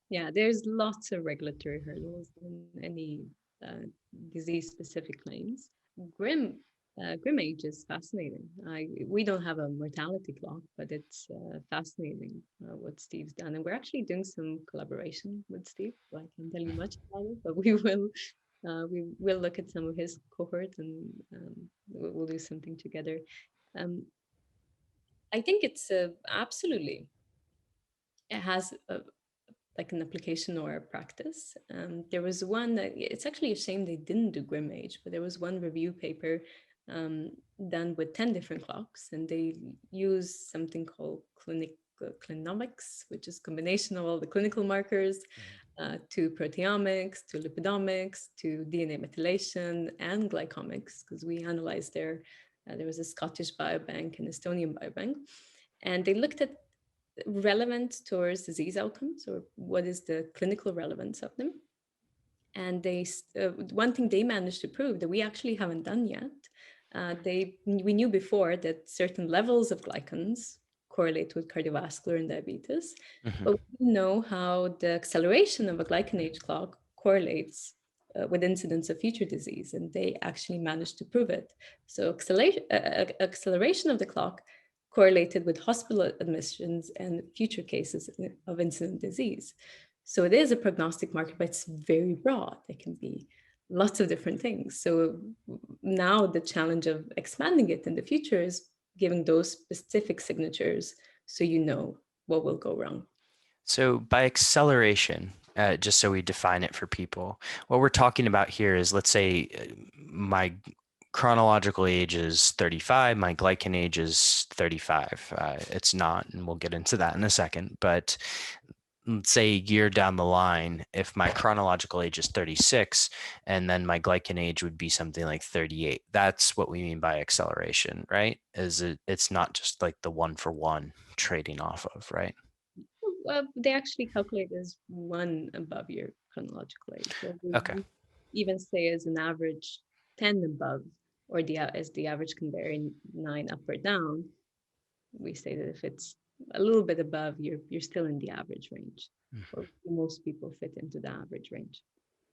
Yeah, there's lots of regulatory hurdles in any disease-specific claims. Grim, GlycanAge is fascinating. We don't have a mortality clock, but it's fascinating what Steve's done, and we're actually doing some collaboration with Steve. So I can't tell you much about it, but we will look at some of his cohort, and we'll do something together. Um, I think it's absolutely, it has like an application or a practice. There was one that, it's actually a shame they didn't do GlycanAge, but there was one review paper done with 10 different clocks, and they use something called clinomics, which is combination of all the clinical markers, to proteomics, to lipidomics, to DNA methylation, and glycomics, because we analyzed there was a Scottish biobank and Estonian biobank, and they looked at relevant towards disease outcomes, or what is the clinical relevance of them. And one thing they managed to prove that we actually haven't done yet, we knew before that certain levels of glycans correlate with cardiovascular and diabetes, but we didn't know how the acceleration of a GlycanAge clock correlates with incidence of future disease, and they actually managed to prove it. So acceleration of the clock correlated with hospital admissions and future cases of incident disease. So it is a prognostic marker, but it's very broad. It can be lots of different things. So now the challenge of expanding it in the future is giving those specific signatures so you know what will go wrong. So by acceleration, just so we define it for people, what we're talking about here is, let's say my chronological age is 35, my glycan age is 35. It's not, and we'll get into that in a second, but let's say a year down the line, if my chronological age is 36 and then my glycan age would be something like 38, that's what we mean by acceleration, right? It's not just like the one for one trading off of, right? They actually calculate as one above your chronological age. So Okay. we even say as an average 10 above, or as the average can vary 9 up or down. We say that if it's a little bit above, you're still in the average range, or most people fit into the average range.